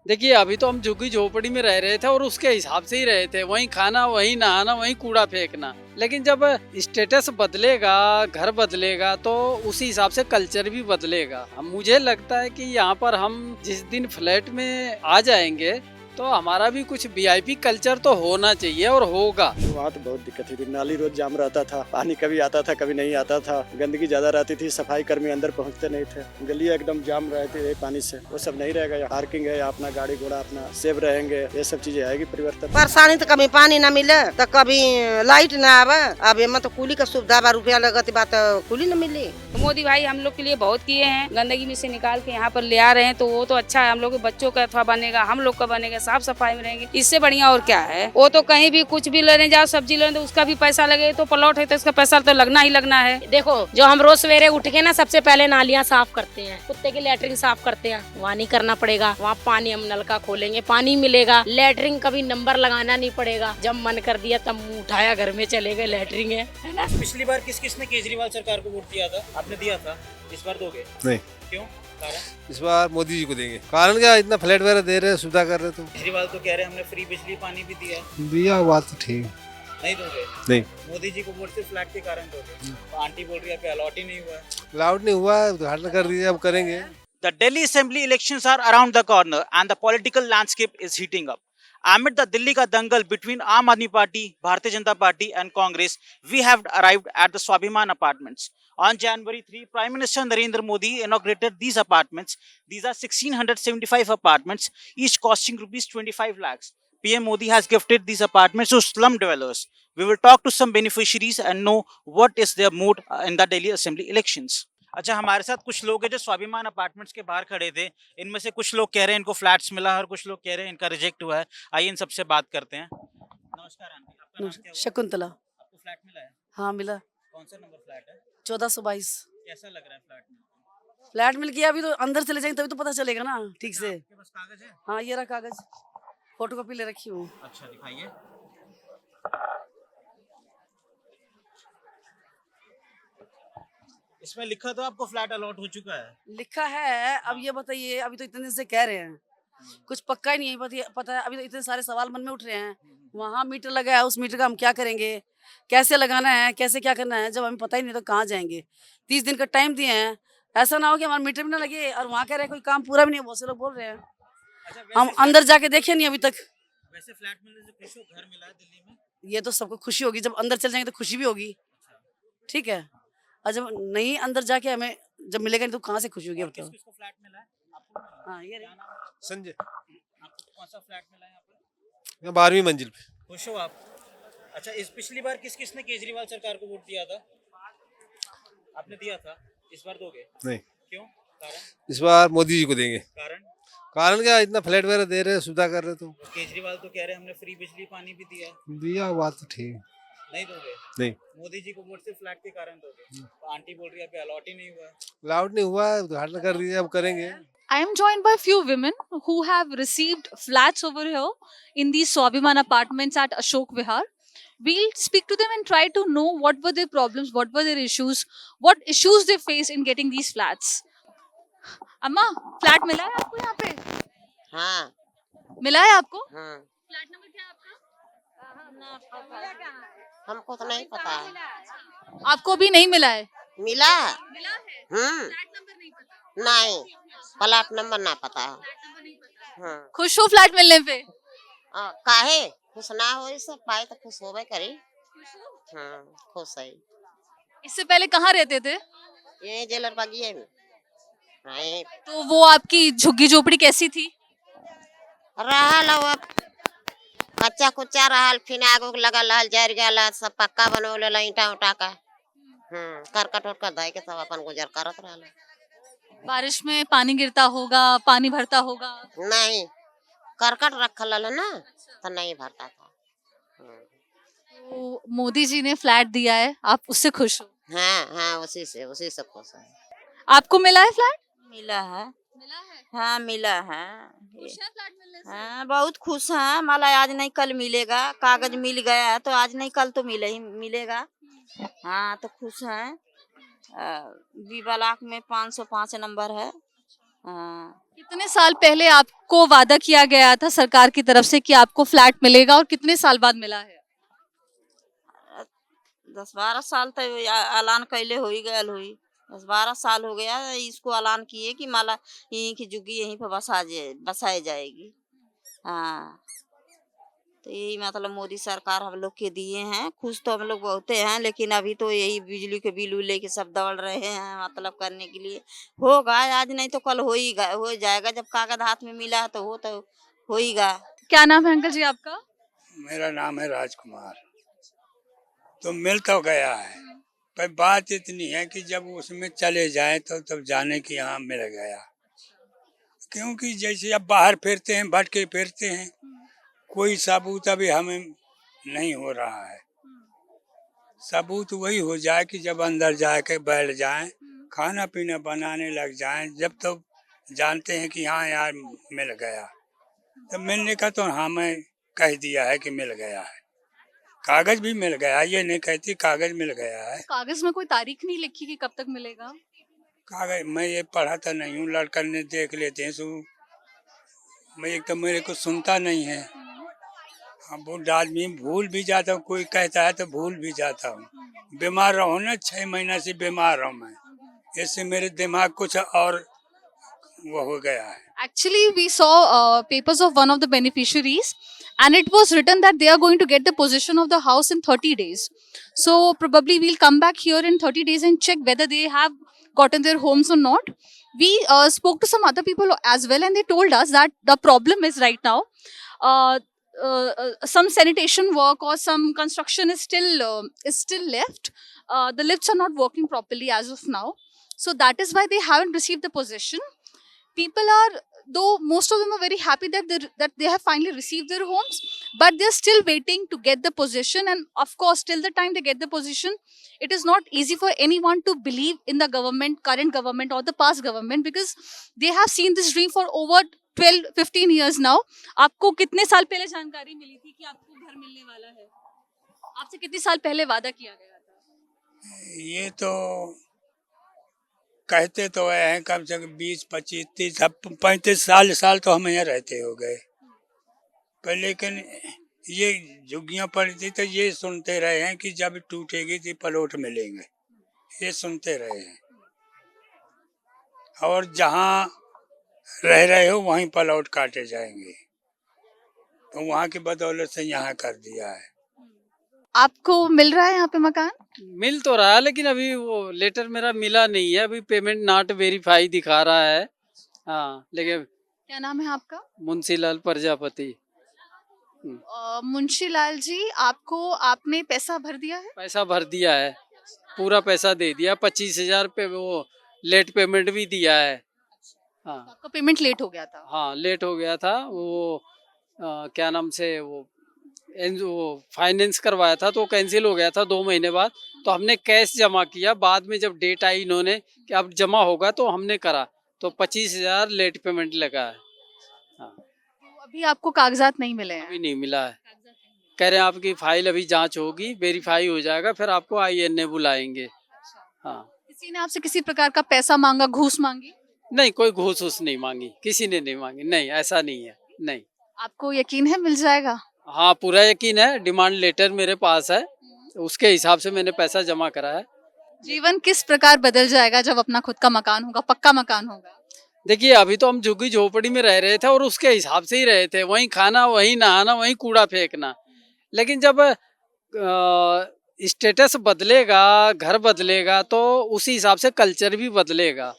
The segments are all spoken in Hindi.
देखिए, अभी तो हम झुग्गी झोपड़ी में रह रहे थे और उसके हिसाब से ही रहे थे। वहीं खाना, वहीं नहाना, वहीं कूड़ा फेंकना। लेकिन जब स्टेटस बदलेगा, घर बदलेगा तो उसी हिसाब से कल्चर भी बदलेगा। मुझे लगता है कि यहाँ पर हम जिस दिन फ्लैट में आ जाएंगे तो हमारा भी कुछ वीआईपी कल्चर तो होना चाहिए और होगा। वहाँ तो बहुत दिक्कत थी, नाली रोज जाम रहता था, पानी कभी आता था कभी नहीं आता था, गंदगी ज्यादा रहती थी, सफाई कर्मी अंदर पहुँचते नहीं थे, गलियाँ एकदम जाम रहती है पानी से। वो सब नहीं रहेगा, पार्किंग है, अपना गाड़ी घोड़ा अपना सेफ रहेंगे, ये सब चीजें आएगी परिवर्तन। परेशानी तो कभी पानी न मिले तो कभी लाइट न आवे। अब ये तो कुली का सुविधा बा, रुपया लगती बात कुली न मिली। तो मोदी भाई हम लोग के लिए बहुत किए हैं, गंदगी में से निकाल के यहाँ पर ले आ रहे हैं, तो वो तो अच्छा है। हम लोग के बच्चों का अथवा बनेगा, हम लोग का बनेगा, साफ सफाई में रहेंगे, इससे बढ़िया और क्या है। वो तो कहीं भी कुछ भी लेने जाओ, सब्जी लेने तो उसका भी पैसा लगे, तो प्लॉट है तो इसका पैसा तो लगना ही लगना है। देखो, जो हम रोज सवेरे उठ के ना सबसे पहले नालियाँ साफ करते हैं, कुत्ते की लैट्रिन साफ करते हैं, वहाँ नहीं करना पड़ेगा। वहाँ पानी हम नलका खोलेंगे, पानी मिलेगा। लैट्रिन कभी नंबर लगाना नहीं पड़ेगा, जब मन कर दिया तब मुँह उठाया, घर में चले गए, लैट्रिन है ना। पिछली बार किसने केजरीवाल सरकार को वोट दिया था? आपने दिया था, इस बार दोगे? नहीं। क्यों? कारण? इस बार मोदी जी को देंगे। कारण क्या, इतना फ्लैट वगैरह दे रहे हैं, सुविधा कर रहे, तो केजरीवाल तो कह रहे हैं हमने फ्री बिजली पानी भी दिया है। दिया बात तो ठीक। नहीं दोगे? नहीं। मोदी जी को वोट सिर्फ फ्लैट के कारण दोगे? तो आंटी बोल रही है कि अलॉट ही नहीं हुआ है। अलाउड नहीं हुआ, उद्घाटन कर दीजिए, अब करेंगे। The Delhi Assembly elections are around the corner and the political landscape is heating up. Amid the Delhi ka dangal between Aam Aadmi Party, Bharatiya Janata Party and Congress, we have arrived at the Swabhiman Apartments. On January 3, Prime Minister Narendra Modi inaugurated these apartments. These are 1675 apartments, each costing rupees 25 lakhs. PM Modi has gifted these apartments to slum dwellers. We will talk to some beneficiaries and know what is their mood in the Delhi Assembly elections. अच्छा, हमारे साथ कुछ लोग हैं जो स्वाभिमान अपार्टमेंट्स के बाहर खड़े थे। इनमें से कुछ लोग कह रहे हैं इनको फ्लैट्स मिला है और कुछ लोग कह रहे हैं इनका रिजेक्ट हुआ है। आइए इन सबसे बात करते हैं। नमस्कार आंटी, आपका नाम क्या हुआ? शकुंतला। आपको फ्लैट मिला है? हाँ मिला। कौन सा नंबर फ्लैट है? 1422। कैसा लग रहा है फ्लैट में? फ्लैट मिल गया, अभी तो अंदर चले जाएंगे तभी तो पता चलेगा ना ठीक से। आपके पास कागज है? हाँ ये रहा कागज, फोटोकॉपी ले रखी हूँ। अच्छा दिखाइए। इसमें लिखा तो आपको फ्लैट अलॉट हो चुका है। लिखा है, अब ये बताइए, अभी तो इतने दिन से कह रहे हैं, कुछ पक्का ही नहीं है पता है। अभी तो इतने सारे सवाल मन में उठ रहे हैं। वहाँ मीटर लगा है, उस मीटर का हम क्या करेंगे, कैसे लगाना है, कैसे क्या करना है, जब हमें पता ही नहीं तो कहाँ जाएंगे। 30 दिन का टाइम दिए हैं, ऐसा ना हो कि हमारा मीटर भी ना लगे और वहाँ कह रहे हैं कोई काम पूरा भी नहीं है। बहुत से लोग बोल रहे हैं, अच्छा, हम अंदर जाके देखे नहीं अभी तक। वैसे फ्लैट मिलने से खुश हो? घर मिला है दिल्ली में? ये तो सबको खुशी होगी, जब अंदर चल जाएंगे तो खुशी भी होगी, ठीक है। और जब नहीं अंदर जाके हमें जब मिलेगा नहीं तो कहाँ से खुशी होगी बताओ। किसको फ्लैट मिला है? आपको मिला है? हाँ ये क्या नाम है? संजय, आपको कौन सा फ्लैट मिला है यहाँ पे? 12वीं मंजिल पे। खुश हो आप? अच्छा, इस पिछली बार किसने केजरीवाल सरकार को वोट दिया था? आपने दिया था, इस बार दोगे? नहीं। क्यों? कारण? इस बार मोदी जी को देंगे। कारण? कारण क्या, इतना फ्लैट वगैरह दे रहे हैं, सुविधा कर रहे, तो केजरीवाल तो कह रहे हैं हमने फ्री बिजली पानी भी दिया है। दिया बात तो ठीक। नहीं दोगे? नहीं। मोदी जी को वोट सिर्फ फ्लैट के कारण दोगे? तो आंटी बोल रही है कि अलॉट ही नहीं हुआ है। अलाउड नहीं हुआ, उद्घाटन कर दीजिए, अब करेंगे। I am joined by few women who have received flats over here in these Swabhiman apartments at Ashok Vihar. We'll speak to them and try to know what were their problems, what were their issues, what issues they face in getting these flats. अम्मा, फ्लैट मिला है आपको यहाँ पे? हाँ मिला है आपको? हाँ। फ्लैट नंबर क्या है आपका? हमको तो नहीं पता है। आपको भी नहीं मिला है? मिला मिला है। फ्लैट नंबर नहीं पता? नहीं, प्लाट नंबर ना पता है। फ्लैट नंबर नहीं पता। हाँ। खुश हो फ्लैट मिलने पे? काहे खुश ना हो, सब पाए तो खुश होबे करी। खुश हो? हाँ खुश है। इससे पहले कहाँ रहते थे? ये जेलर बागिए में। हाँ, ये तो वो आपकी झुग्गी झोपड़ी कैसी थी? रहल अब कच्चा कुच्चा रहल, फिर आगो लगल रहल, जर गल, सब पक्का बनौले ईटा उटा का। करकट उरकट धाई के सब अपन गुजर करत रहल। बारिश में पानी गिरता होगा, पानी भरता होगा? नहीं, करकट रखल है ना, तो नहीं भरता था। तो मोदी जी ने फ्लैट दिया है, आप उससे खुश हो? हाँ हाँ, उसी से खुश है। आपको मिला है फ्लैट? मिला है। मिला है? हाँ मिला है। खुश है फ्लैट मिलने से? हाँ बहुत खुश हैं। माला आज नहीं कल मिलेगा, कागज मिल गया है तो आज नहीं कल तो मिलेगा। हाँ तो खुश हैं। बी ब्लॉक में 505 नंबर है। हाँ। कितने साल पहले आपको वादा किया गया था सरकार की तरफ से कि आपको फ्लैट मिलेगा और कितने साल बाद मिला है? 10-12 साल तो ऐलान कैले हो ही गयल हुई। 10-12 साल हो गया इसको ऐलान किए कि माला यहीं की जुग्गी यहीं पर बसाई जाएगी। हाँ, तो यही मतलब मोदी सरकार हम लोग के दिए हैं। खुश तो हम लोग बहुते हैं, लेकिन अभी तो यही बिजली के बिल लेके सब दौड़ रहे हैं मतलब करने के लिए। होगा आज नहीं तो कल हो जाएगा। जब कागज हाथ में मिला है तो होईगा। क्या नाम है अंकल जी आपका? मेरा नाम है राजकुमार। तो मिल तो गया है, पर बात इतनी है कि जब उसमें चले जाए तो तब जाने की यहाँ मिल गया। क्योंकि जैसे अब बाहर फिरते हैं, भटके फिरते हैं, कोई सबूत अभी हमें नहीं हो रहा है। सबूत वही हो जाए कि जब अंदर जाके बैठ जाएं, खाना पीना बनाने लग जाएं, जब तो जानते हैं कि हाँ यार मिल गया। तब मिलने का तो हमें कह दिया है कि मिल गया है। कागज भी मिल गया, ये नहीं कहती कागज मिल गया है। कागज में कोई तारीख नहीं लिखी कि कब तक मिलेगा? कागज मैं ये पढ़ा तो नहीं हूँ, लड़कन ने देख लेते हैं। सो मैं एक तो मेरे को सुनता नहीं है। हाँ, बूढ़ा आदमी भूल भी जाता हूँ, कोई कहता है तो भूल भी जाता हूँ। बीमार रहो ना, 6 महीना से बीमार रहा मैं, इससे मेरे दिमाग कुछ और वो हो गया है। Actually, we saw papers of one of the beneficiaries, and it was written that they are going to get the possession of the house in 30 days. So probably we'll come back here in 30 days and check whether they have gotten their homes or not. We spoke to some other people as well, and they told us that the problem is right now some sanitation work or some construction is still left. The lifts are not working properly as of now, so that is why they haven't received the possession. People are, though most of them are very happy that they have finally received their homes, but they're still waiting to get the possession. And of course, till the time they get the possession, it is not easy for anyone to believe in the government, current government or the past government, because they have seen this dream for over 12-15 years now. आपको कितने साल पहले जानकारी मिली थी कि आपको घर मिलने वाला है? आपसे कितने साल पहले वादा किया गया था? ये तो कहते तो हैं कम से कम 20, 25, 30, 35 साल तो हम यहाँ रहते हो गए। पर लेकिन ये झुग्गियाँ पड़ी थी तो ये सुनते रहे हैं कि जब टूटेगी तो प्लॉट मिलेंगे, ये सुनते रहे हैं। और जहाँ रह रहे हो वहीं प्लॉट काटे जाएंगे, तो वहाँ की बदौलत से यहाँ कर दिया है। आपको मिल रहा है यहाँ पे मकान? मिल तो रहा है, लेकिन अभी वो लेटर मेरा मिला नहीं है। अभी पेमेंट नॉट वेरीफाई दिखा रहा है। हाँ, लेकिन क्या नाम है आपका? मुंशीलाल प्रजापति। मुंशीलाल जी, आपने पैसा भर दिया है? पैसा भर दिया है, पूरा पैसा दे दिया। 25,000 पे वो लेट पेमेंट भी दिया है। हाँ, आपका पेमेंट लेट हो गया था? हाँ, लेट हो गया था। वो क्या नाम से वो फाइनेंस करवाया था तो कैंसिल हो गया था 2 महीने बाद। तो हमने कैश जमा किया, बाद में जब डेट आई इन्होंने कि अब जमा होगा तो हमने करा, तो 25,000 लेट पेमेंट लगा है। हाँ, तो अभी आपको कागजात नहीं मिले हैं? अभी नहीं मिला है। कह रहे हैं आपकी फाइल अभी जांच होगी, वेरीफाई हो जाएगा, फिर आपको INA बुलाएंगे। हाँ, किसी ने आपसे किसी प्रकार का पैसा मांगा, घूस मांगी? नहीं, कोई घूस उस नहीं मांगी, किसी ने नहीं मांगी। नहीं, ऐसा नहीं है। नहीं। आपको यकीन है मिल जाएगा? हाँ, पूरा यकीन है। डिमांड लेटर मेरे पास है, उसके हिसाब से मैंने पैसा जमा करा है। जीवन किस प्रकार बदल जाएगा जब अपना खुद का मकान होगा, पक्का मकान होगा? देखिए, अभी तो हम झुग्गी झोपड़ी में रह रहे थे और उसके हिसाब से ही रहे थे, वहीं खाना, वहीं नहाना, वहीं कूड़ा फेंकना। लेकिन जब स्टेटस बदलेगा, घर बदलेगा, तो उसी हिसाब से कल्चर भी बदलेगा।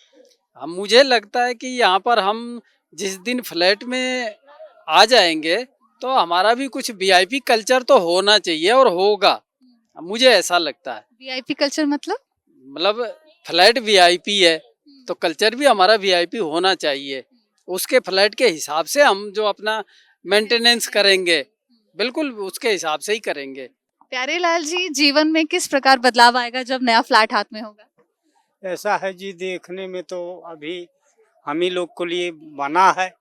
मुझे लगता है कि यहाँ पर हम जिस दिन फ्लैट में आ जाएंगे तो हमारा भी कुछ VIP कल्चर तो होना चाहिए और होगा, मुझे ऐसा लगता है। VIP कल्चर मतलब फ्लैट VIP है तो कल्चर भी हमारा VIP होना चाहिए। उसके फ्लैट के हिसाब से हम जो अपना मेंटेनेंस करेंगे, बिल्कुल उसके हिसाब से ही करेंगे। प्यारेलाल जी, जीवन में किस प्रकार बदलाव आएगा जब नया फ्लैट हाथ में होगा? ऐसा है जी, देखने में तो अभी हम ही लोग को लिए बना है,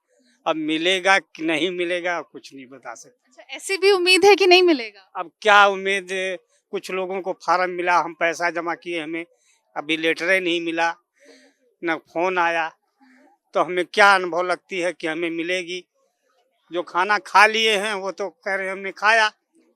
अब मिलेगा कि नहीं मिलेगा कुछ नहीं बता सकते। अच्छा, ऐसी भी उम्मीद है कि नहीं मिलेगा? अब क्या उम्मीद, कुछ लोगों को फार्म मिला, हम पैसा जमा किए, हमें अभी लेटर नहीं मिला, न फोन आया, तो हमें क्या अनुभव लगती है कि हमें मिलेगी। जो खाना खा लिए हैं वो तो कह रहे हमने खाया,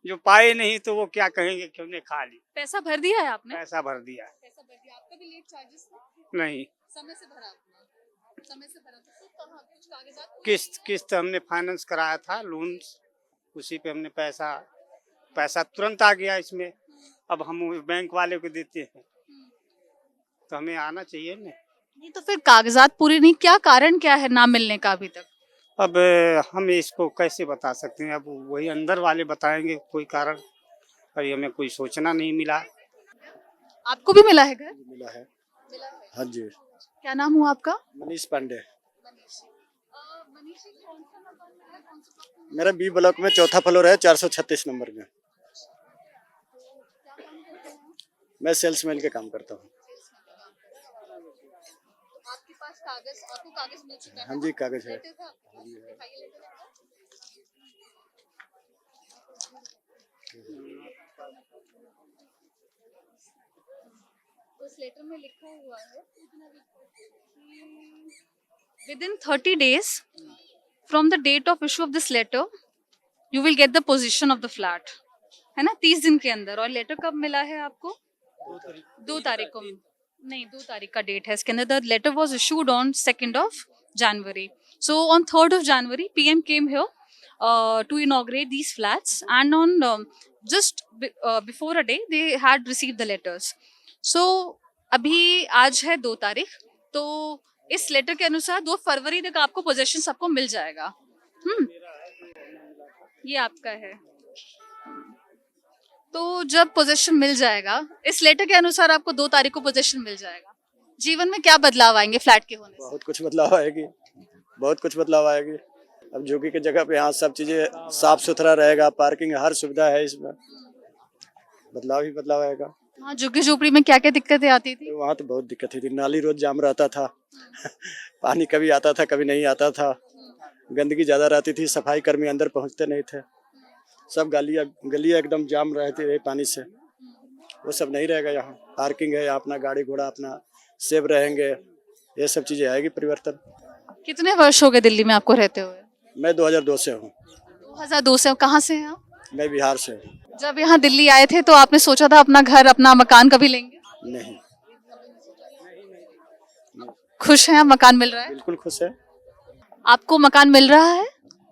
जो पाए नहीं तो वो क्या कहेंगे कि हमने खा ली। पैसा भर दिया है आपने? पैसा भर दिया। पैसा भर दिया। आपका भी लेट चार्जेस नहीं, समय से भरा आपने? समय से भरा तो कहाँ कुछ कागजात? किस्त हमने फाइनेंस कराया था, लोन, उसी पे हमने पैसा तुरंत आ गया इसमें। अब हम बैंक वाले को देते हैं तो हमें आना चाहिए ना। नहीं तो फिर कागजात पूरे नहीं, क्या कारण क्या है ना मिलने का अभी तक? अब हम इसको कैसे बता सकते हैं, अब वही अंदर वाले बताएंगे कोई कारण। अभी हमें कोई सूचना नहीं मिला। आपको भी मिला है घर? मिला है। हाँ जी। क्या नाम हुआ आपका? मनीष पांडे। मेरा बी ब्लॉक में 4था फ्लोर है, 436 नंबर में। मैं सेल्समैन के काम करता हूँ। आपके पास कागज, आपको कागज मिल चुका है? हाँ जी, कागज है। उस लेटर में लिखा हुआ है within 30 days from the date of issue of this letter you will get the possession of the flat, है ना? 30 दिन के अंदर। और लेटर कब मिला है आपको? 2 तारीख को। नहीं, 2 तारीख का डेट है इसके अंदर। The letter was issued on 2nd of January. So on 3rd of January PM came here to inaugurate these flats, and on just before a day they had received the letters. So अभी आज है 2 तारीख, तो इस लेटर के अनुसार 2 फरवरी तक आपको पोजेशन सबको मिल जाएगा। ये आपका है। तो जब पोजेशन मिल जाएगा, इस लेटर के अनुसार आपको 2 तारीख को पोजेशन मिल जाएगा। जीवन में क्या बदलाव आएंगे फ्लैट के होने से? बहुत कुछ बदलाव आएगी, बहुत कुछ बदलाव आएगी। अब झुग्गी की जगह पे यहाँ सब चीजें साफ सुथरा रहेगा, पार्किंग हर सुविधा है इसमें। बदलाव ही बदलाव आएगा। हाँ, झुग्गी झोपड़ी में क्या क्या दिक्कतें आती थी? वहाँ तो बहुत दिक्कत थी, नाली रोज जाम रहता था। पानी कभी आता था कभी नहीं आता था, गंदगी ज्यादा रहती थी, सफाई कर्मी अंदर पहुँचते नहीं थे, सब गलियाँ एकदम जाम रहती है पानी से। वो सब नहीं रहेगा यहाँ। पार्किंग है, अपना गाड़ी घोड़ा अपना सेफ रहेंगे, ये सब चीजें आएगी परिवर्तन। कितने वर्ष हो गए दिल्ली में आपको रहते हुए? मैं 2002 से हूँ। 2002 से? कहाँ से हैं आप? मैं बिहार से हूँ। जब यहाँ दिल्ली आए थे तो आपने सोचा था अपना घर, अपना मकान कभी लेंगे? नहीं। खुश हैं आप? मकान मिल रहा है? बिल्कुल खुश है। आपको मकान मिल रहा है?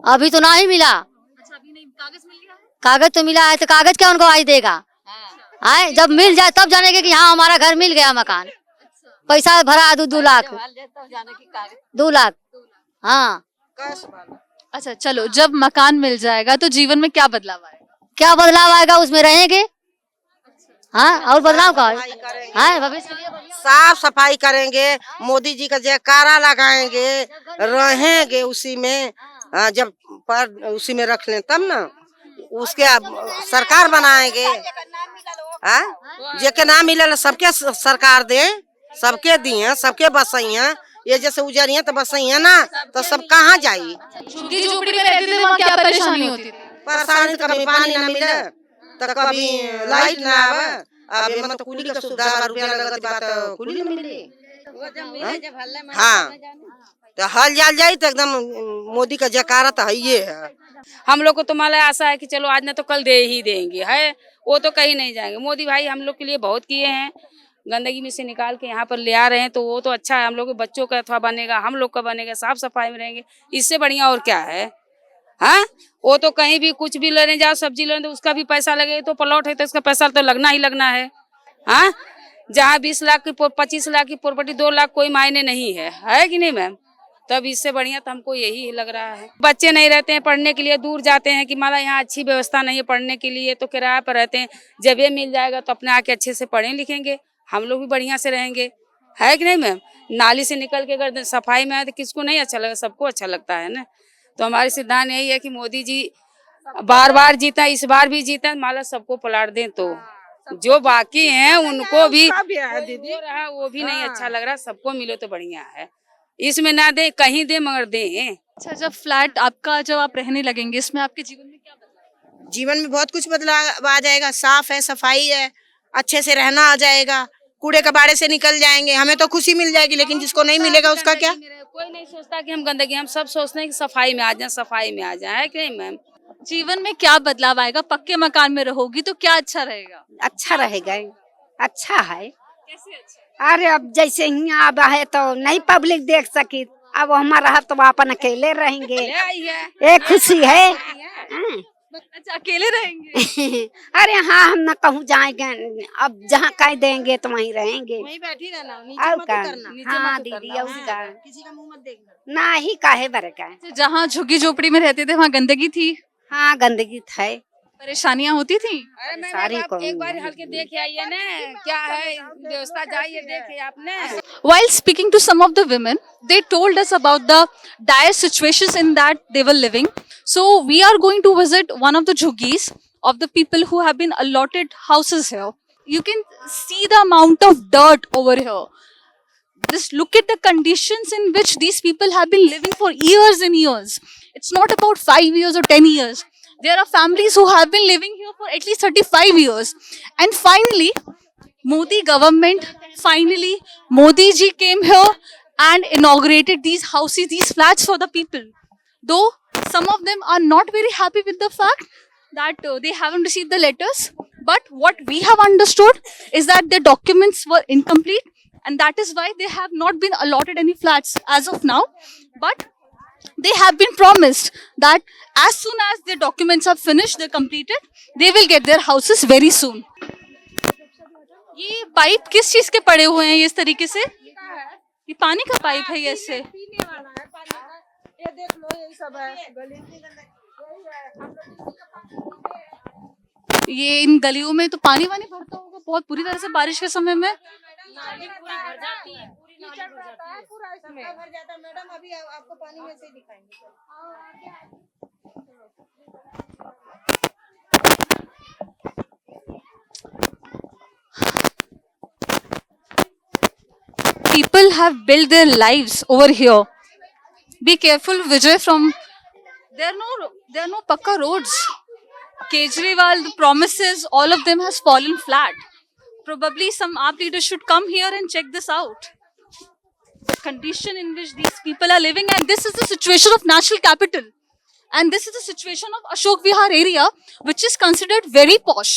अभी तो ना ही मिला। अच्छा, अभी नहीं। कागज मिल गया है? कागज तो मिला है, तो कागज क्या उनको आज देगा? हाँ, जब मिल जाए तब जानेंगे कि हाँ हमारा घर मिल गया, मकान। पैसा भरा 2 लाख, 2 लाख। हाँ। अच्छा चलो, जब मकान मिल जाएगा तो जीवन में क्या बदलाव आएगा? क्या बदलाव आएगा? उसमें रहेंगे। हाँ, और बदलाव का हाँ, भविष्य साफ सफाई करेंगे, मोदी जी का जयकारा लगाएंगे, रहेंगे उसी में। जब पर उसी में रख लें तब ना उसके सरकार बनाएंगे। जे के नाम मिले सबके सरकार दे, सबके दिए, सबके बसैया। ये जैसे उजरिया तो बसैया ना, तो सब कहाँ जाई? झुग्गी झोपड़ी में रहते थे, वहाँ क्या परेशानी होती थी? परेशानी तो कभी पानी ना मिले, तो कभी लाइट ना आवे। अब ये मतलब कुली का सुविधा, रुपया लगत बात कुली ना मिली। हाँ, तो हल जाल जाई तो एकदम मोदी का जयकारा तो है है। हम लोग को तो माला आशा है कि चलो आज ना तो कल दे ही देंगे, है वो तो कहीं नहीं जाएंगे। मोदी भाई हम लोग के लिए बहुत किए हैं, गंदगी में से निकाल के यहाँ पर ले आ रहे हैं, तो वो तो अच्छा है। हम लोग के बच्चों का अथवा बनेगा, हम लोग का बनेगा, साफ सफाई में रहेंगे, इससे बढ़िया और क्या है? हाँ, वो तो कहीं भी कुछ भी लेने जाओ, सब्जी लेने तो उसका भी पैसा लगे, तो प्लॉट है तो इसका पैसा तो लगना ही लगना है। हाँ, जहाँ 20 लाख की 25 लाख की प्रॉपर्टी 2 लाख कोई मायने नहीं है कि नहीं मैम? तब इससे बढ़िया तो हमको यही लग रहा है। बच्चे नहीं रहते हैं पढ़ने के लिए, दूर जाते हैं कि माला यहाँ अच्छी व्यवस्था नहीं है पढ़ने के लिए, तो किराया पर रहते हैं। जब ये मिल जाएगा तो अपने आके अच्छे से पढ़ें लिखेंगे, हम लोग भी बढ़िया से रहेंगे, है कि नहीं मैम? नाली से निकल के अगर सफाई में आए तो किसको नहीं अच्छा लगा? सबको अच्छा लगता है ना। तो हमारे सिद्धांत यही है कि मोदी जी बार बार जीता, इस बार भी जीता, माला सबको पलट दें, तो जो बाकी हैं उनको भी हो रहा, वो भी नहीं अच्छा लग रहा। सबको मिलो तो बढ़िया है, इसमें ना दे कहीं दे मगर दे। अच्छा, जब फ्लैट आपका जब आप रहने लगेंगे, इसमें आपके जीवन में क्या बदलाव? जीवन में बहुत कुछ बदलाव आ जाएगा। साफ है, सफाई है, अच्छे से रहना आ जाएगा, कूड़े कबाड़े से निकल जाएंगे, हमें तो खुशी मिल जाएगी, लेकिन जिसको नहीं मिलेगा उसका क्या। कोई नहीं सोचता कि हम गंदगी, हम सब सोचते हैं कि सफाई में आ जाए, सफाई में आ जाए, है कि नहीं मैम? जीवन में क्या बदलाव आएगा? पक्के मकान में रहोगी तो क्या अच्छा रहेगा? अच्छा रहेगा, अच्छा है। कैसे अच्छा? अरे अब जैसे यहाँ अब है तो नहीं पब्लिक देख सकी, अब हमारा रहा तो अपन अकेले रहेंगे, ये खुशी है। अच्छा, अकेले रहेंगे? अरे हाँ, हम न कहूँ जाएंगे, अब जहाँ कह देंगे तो वहीं रहेंगे। वहीं बैठी रहना, नीचे और मत का उतरना। हाँ दीदी, और का किसी का मुंह मत देखना। ना ही काहे बरे का। जहाँ झुग्गी झोपड़ी में रहते थे वहाँ गंदगी थी, हाँ गंदगी है, परेशानियाँ होती थी। अरे मैम सारी आप कौन- एक बार हल्के देख आइए ना, क्या है व्यवस्था, जाइए देखे आपने। While speaking to some of the women, they told us about the dire situations in that they were living. So we are going to visit one of the jhuggis of the people who have been allotted houses here. You can see the amount of dirt over here. Just look at the conditions in which these people have been living for years and years. It's not about 5 years or 10 years. There are families who have been living here for at least 35 years. And finally, Modi government, Modi ji came here and inaugurated these houses, these flats for the people. Though some of them are not very happy with the fact that they haven't received the letters. But what we have understood is that their documents were incomplete, and that is why they have not been allotted any flats as of now. But they have been promised that as soon as their documents are finished, they're completed, they will get their houses very soon. ये पाइप किस चीज के पड़े हुए हैं ये इस तरीके से? ये पानी का पाइप है ये ऐसे? ये देख लो, यही सब है गली। ये इन गलियों में तो पानी वानी भरता होगा बहुत बुरी तरह से बारिश के समय में। नाली पूरी भर जाती है, पूरी नाली भर जाती है, पूरा इसमें भर जाता है। मैडम अभी आपको पानी में से ही दिखाएंगे। People have built their lives over here. Be careful, Vijay. There are no pakka roads. Kejriwal, the promises, all of them has fallen flat. Probably some AAP leaders should come here and check this out. The condition in which these people are living, and this is the situation of national capital. And this is the situation of Ashok Vihar area, which is considered very posh.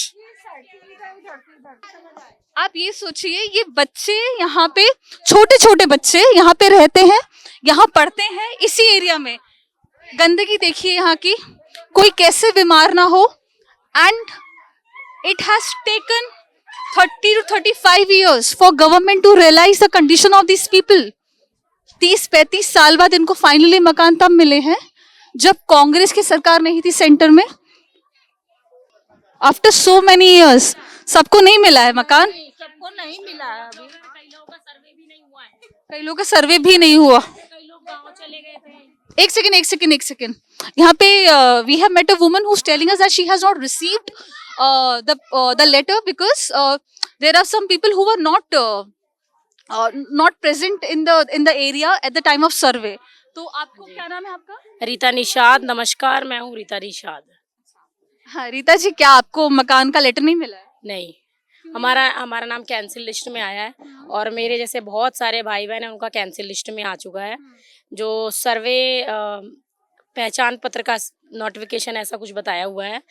आप ये सोचिए, ये बच्चे यहाँ पे, छोटे छोटे बच्चे यहाँ पे रहते हैं, यहाँ पढ़ते हैं इसी एरिया में। गंदगी देखिए यहाँ की, कोई कैसे बीमार ना हो। And it has taken 30 to 35 years for government to realize the condition of these people. 30-35 साल बाद इनको फाइनली मकान तब मिले हैं जब कांग्रेस की सरकार नहीं थी सेंटर में। आफ्टर सो मेनी ईयर्स सबको नहीं मिला है मकान, सबको नहीं मिला है अभी। कई लोगों का सर्वे भी नहीं हुआ है, कई लोगों का सर्वे भी नहीं हुआ। कई लोग गाँव चले गए थे। एक सेकेंड यहाँ पे we have met a woman who is telling us that she has not received the letter because there are some people who were not present in the area at the time of survey. तो आपको क्या नाम है आपका? रीता निषाद। नमस्कार, मैं हूँ रीता निषाद। हाँ रीता जी, क्या आपको मकान का लेटर नहीं मिला है? नहीं, हमारा नाम कैंसिल लिस्ट में आया है और मेरे जैसे बहुत सारे भाई बहन हैं, उनका कैंसिल लिस्ट में आ चुका है। जो सर्वे पहचान पत्र का नोटिफिकेशन ऐसा कुछ बताया हुआ है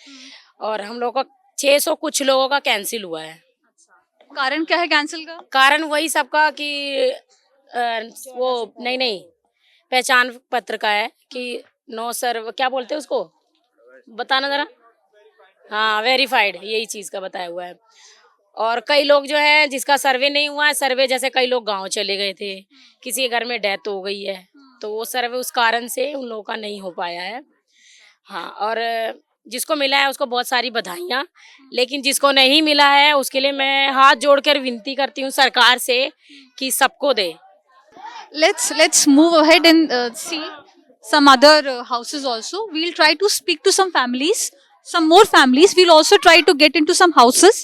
और हम लोगों का 600 कुछ लोगों का कैंसिल हुआ है। कारण क्या है कैंसिल का? कारण वही सबका कि वो नहीं पहचान पत्र का है कि नो सर्व, क्या बोलते हैं उसको, बताना जरा। हाँ, वेरीफाइड, यही चीज़ का बताया हुआ है। और कई लोग जो है जिसका सर्वे नहीं हुआ है, सर्वे जैसे कई लोग गांव चले गए थे, किसी के घर में डेथ हो गई है, तो वो सर्वे उस कारण से उन लोगों का नहीं हो पाया है। हाँ, और जिसको मिला है उसको बहुत सारी बधाइयाँ, लेकिन जिसको नहीं मिला है उसके लिए मैं हाथ जोड़कर विनती करती हूँ सरकार से कि सबको दे। Let's move ahead and see some other houses also. We'll try to speak to some families, some more families. We'll also try to get into some houses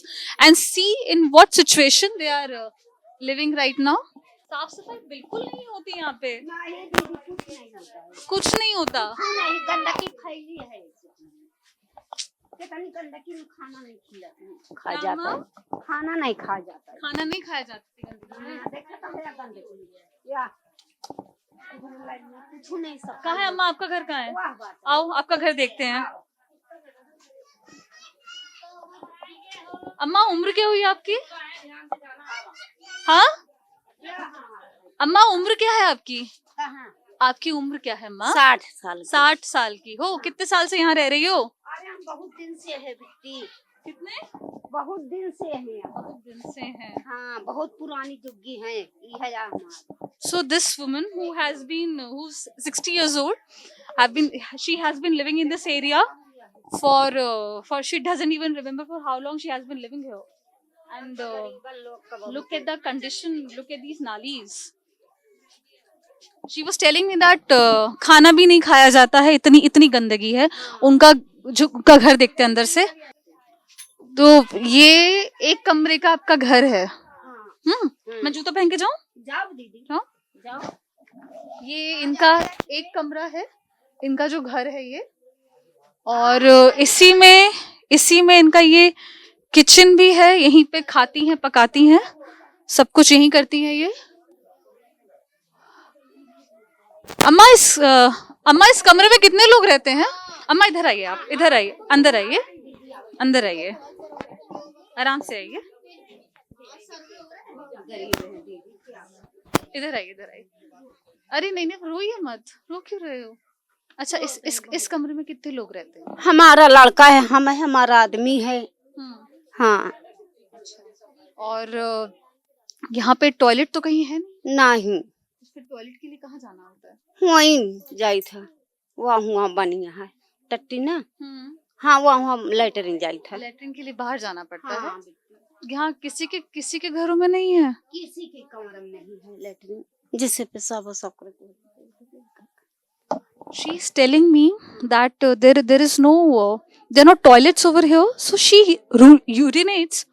and see in what situation they are living right now. साफ सफाई बिल्कुल नहीं होती यहाँ पे, कुछ नहीं होता। गंदगी फैली है। कितनी गंदगी में खाना नहीं खा क्या जाता माँ? है, खाना नहीं खा जाता है। खाना नहीं खाया जाता थी गंदगी में। देखा तो है गंदगी या कुछ नहीं सब। कहाँ है अम्मा, आपका घर कहाँ है? वाह बात आओ आपका घर देखते हैं। अम्मा उम्र क्या हुई आपकी? हाँ अम्मा उम्र क्या है आपकी? कहाँ? आपकी उम्र क्या है अम्मा? 60 साल। 60 साल की हो। कितने साल से यहाँ रह रही हो? अरे हम बहुत दिन से है बिट्टी, कितने? बहुत दिन से है। बहुत दिन से हैं। हाँ बहुत पुरानी जुग्गी है ये है हमारा। So this woman who's 60 years old, she has been living in this area for she doesn't even remember for how long she has been living here. And look at the condition, look at these nalis. She was telling me that खाना भी नहीं खाया जाता है, इतनी गंदगी है। उनका घर देखते हैं अंदर से, तो ये एक कमरे का आपका घर है। मैं जूता पहन के जाऊं? जाओ दीदी हाँ? जाओ। ये इनका एक कमरा है, इनका जो घर है ये, और इसी में इनका ये किचन भी है। यहीं पे खाती हैं, पकाती हैं, सब कुछ यहीं करती हैं ये। अम्मा इस कमरे में कितने लोग रहते हैं? अम्मा इधर आइए, आप इधर आइए, अंदर आइए, आराम से आइए, इधर आइए। अरे नहीं रोइए मत, रो क्यों रहे हो? अच्छा इस कमरे में कितने लोग रहते हैं? हमारा लड़का है, हम है, हमारा आदमी है। हाँ। और यहाँ पे टॉयलेट तो कहीं है नहीं, फिर टॉयलेट के लिए कहाँ जाना होता है? वहीं जाई था, वहाँ बनिया है टट्टी ना। हाँ वहाँ लैटरिन जाई था। लेटरिन के लिए बाहर जाना पड़ता है। हाँ, यहाँ किसी के घरों में नहीं है? किसी के कमरे में नहीं है लैटरिन, जिससे पेशाब सब करते। She is telling me that there is there are no toilets over here, so she urinates.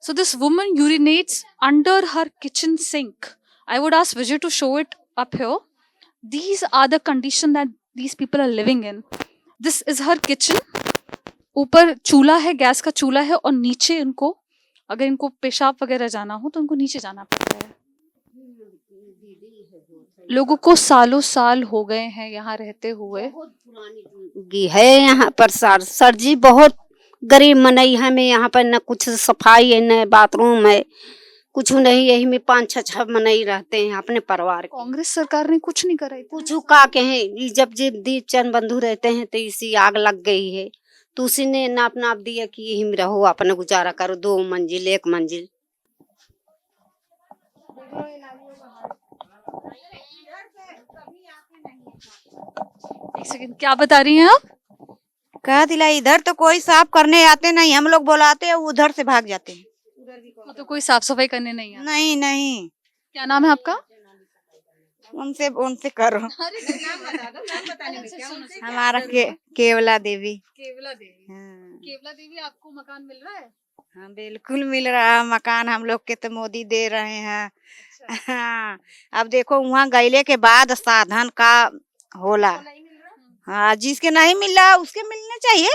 So this woman urinates under her kitchen sink. I would ask Vijay to show it up here. These are the conditions that these people are living in. This is her kitchen. ऊपर चूल्हा है, गैस का चूल्हा है, और नीचे इनको अगर इनको पेशाब वगैरह जाना हो तो इनको नीचे जाना पड़ता है। लोगों को सालों साल हो गए हैं यहाँ रहते हुए। बहुत पुरानी है यहाँ पर सर जी, बहुत गरीब मनई है। में यहाँ पर न कुछ सफाई है, न बाथरूम है, कुछ नहीं। यही में 5-6 मनई रहते हैं अपने परिवार। कांग्रेस सरकार ने कुछ नहीं करा, कुछ का के हैं। जब दीप चंद बंधु रहते हैं तो इसी आग लग गई है, तो उसी ने नाप दिया कि यही में रहो, अपना गुजारा करो, 2 मंजिल 1 मंजिल। एक सेकंड, क्या बता रही हैं आप? कहा दिला, इधर तो कोई साफ करने आते नहीं, हम लोग बुलाते हैं उधर से भाग जाते हैं। तो कोई साफ सफाई करने नहीं आता? नहीं। क्या नाम है आपका? उनसे करो। हमारा केवला देवी। केवला देवी, आपको मकान मिल रहा है? हाँ बिल्कुल मिल रहा है मकान, हम लोग के तो मोदी दे रहे हैं। हाँ अब देखो वहाँ गईले के बाद साधन का होला। हाँ जिसके नहीं मिल रहा उसके मिलना चाहिए।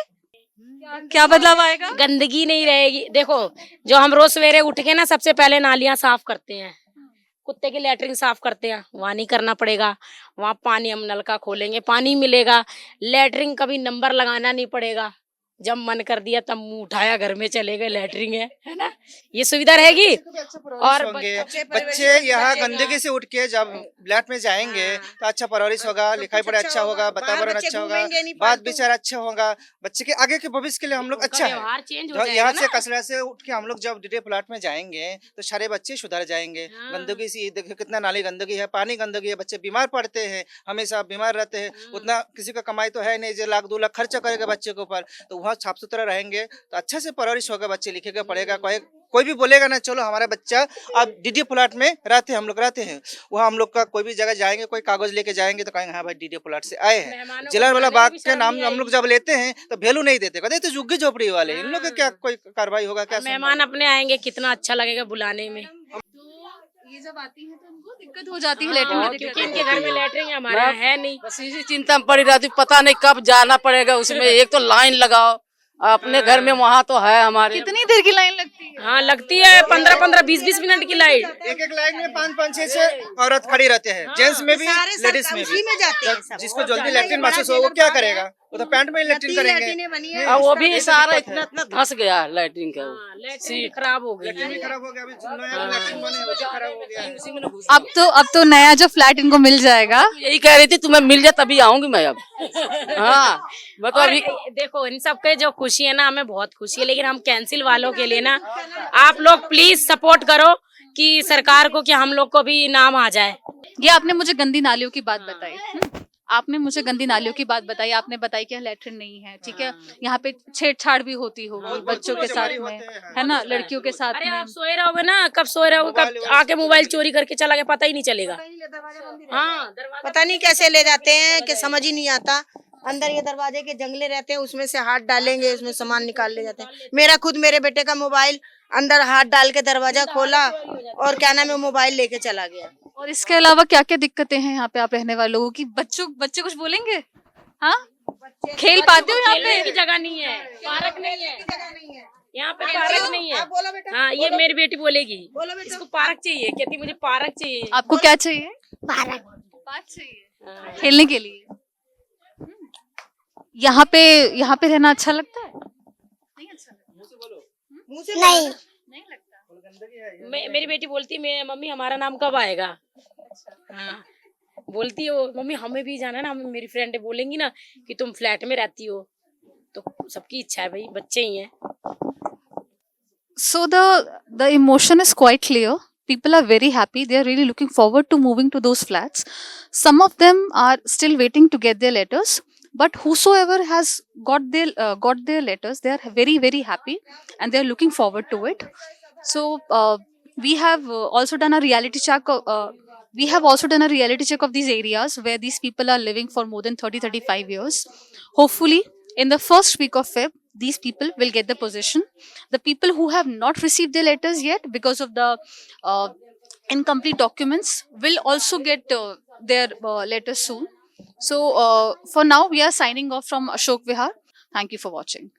क्या बदलाव आएगा? गंदगी नहीं रहेगी। देखो जो हम रोज सवेरे उठ के ना सबसे पहले नालियां साफ करते हैं, कुत्ते की लैटरिन साफ करते हैं, वहाँ नहीं करना पड़ेगा। वहाँ पानी हम नल का खोलेंगे, पानी मिलेगा। लैटरिन कभी नंबर लगाना नहीं पड़ेगा, जब मन कर दिया तब मुंह उठाया, घर में चले गए, लैटरिन है ना, ये सुविधा रहेगी। और बच्चे यहाँ गंदगी से उठ के जब फ्लैट में जाएंगे तो अच्छा परवरिश होगा, लिखाई पढ़ाई अच्छा होगा, वातावरण अच्छा होगा, बात विचार अच्छा होगा, बच्चे के आगे के भविष्य के लिए हम लोग अच्छा है। यहाँ से कचरा से उठ के हम लोग जब डीडे प्लाट में जाएंगे तो सारे बच्चे सुधर जाएंगे। गंदगी से देखिए कितना नाली गंदगी है, पानी गंदगी है, बच्चे बीमार पड़ते हैं, हमेशा बीमार रहते हैं। उतना किसी का कमाई तो है नहीं जो 1 लाख 2 लाख खर्चा करेगा बच्चे के ऊपर, तो वहाँ साफ सुथरा रहेंगे तो अच्छा से परवरिश होगा, बच्चे लिखेगा पढ़ेगा। कोई भी बोलेगा ना चलो हमारा बच्चा अब डीडी प्लाट में हम लोग रहते हैं, वहाँ हम लोग का कोई भी जगह जाएंगे, कोई कागज लेके जाएंगे तो कहेंगे हाँ भाई डीडी प्लाट से आए हैं। जलालवाला बाग के नाम हम लोग जब लेते हैं तो वैल्यू नहीं देते, कहते तो झुग्गी झोपड़ी वाले, इन लोग का क्या कोई कार्रवाई होगा? क्या मेहमान अपने आएंगे, कितना अच्छा लगेगा बुलाने में। ये जब आती है तो उनको दिक्कत हो जाती है लैटरिन में, क्योंकि इनके घर में लैटरिन हमारे है नहीं। बस इसी चिंता में पड़ी रहती, पता नहीं कब जाना पड़ेगा उसमें। एक तो लाइन लगाओ, अपने घर में वहाँ तो है हमारे। कितनी देर की लाइन लगती है? हाँ लगती है 15-15, 20-20 मिनट की लाइन। एक एक लाइन में 5-5-6 औरत खड़ी रहते हैं, जेंट्स में भी लेडीज में भी। जिसको जल्दी लैट्रिन महसूस हो वो क्या करेगा, वो तो पैंट में ही लैट्रिन करेंगे। और वो भी सारा इतना इतना धंस गया है लैट्रिन का, सीट खराब हो गई है। खराब हो गया, अभी नया लैट्रिन बने वो भी खराब हो गया। अब तो नया जो फ्लैट इनको मिल जाएगा। यही कह रही थी तुम्हें मिल जाए तभी आऊंगी मैं अब। हाँ मतलब अभी देखो इन सबके जो खुशी है ना, हमें बहुत खुशी है, लेकिन हम कैंसिल वालों के लिए ना आप लोग प्लीज सपोर्ट करो कि सरकार को कि हम लोग को भी नाम आ जाए। ये आपने मुझे गंदी नालियों की बात बताई। आपने मुझे गंदी नालियों की बात बताई, आपने बताई कि लैट्रिन नहीं है, ठीक है। यहाँ पे छेड़छाड़ भी होती होगी बच्चों के साथ में, है ना, लड़कियों के साथ में। आप सोए रहोगे ना, कब सोए रहोगे, कब आके मोबाइल चोरी करके चला गया पता ही नहीं चलेगा। हाँ पता नहीं कैसे ले जाते हैं कि समझ ही नहीं आता। अंदर ये दरवाजे के जंगले रहते हैं, उसमें से हाथ डालेंगे, उसमें सामान निकाल ले जाते हैं। मेरे बेटे का मोबाइल अंदर हाथ डाल के दरवाजा खोला और क्या नाम है मोबाइल लेके चला गया। और इसके अलावा क्या क्या दिक्कतें हैं यहाँ पे आप रहने वालों की? बच्चे कुछ बोलेंगे? हाँ खेल पाते हो यहाँ पे? की जगह नहीं है, पार्क नहीं है यहाँ पे, पार्क नहीं है। हाँ ये मेरी बेटी बोलेगी, इसको पार्क चाहिए, कहती मुझे पार्क चाहिए। आपको क्या चाहिए? पार्क चाहिए खेलने के लिए। यहाँ पे रहना अच्छा लगता है? नहीं अच्छा लगता? नहीं लगता। मेरी बेटी बोलती है मम्मी हमारा नाम कब आएगा। हाँ बोलती है वो, मम्मी हमें भी जाना ना, हमें मेरी फ्रेंड बोलेंगी ना कि तुम फ्लैट में रहती हो, तो सबकी इच्छा है भाई, बच्चे ही हैं। So the emotion is quite clear. People are very happy. They are really looking forward to moving to those flats. Some of them are still waiting to get their letters. But whosoever has got their letters, they are very very happy and they are looking forward to it. So we have also done a reality check. We have also done a reality check of these areas where these people are living for more than 30-35 years. Hopefully, in the first week of Feb, these people will get the possession. The people who have not received their letters yet because of the incomplete documents will also get their letters soon. So for now, we are signing off from Ashok Vihar. Thank you for watching.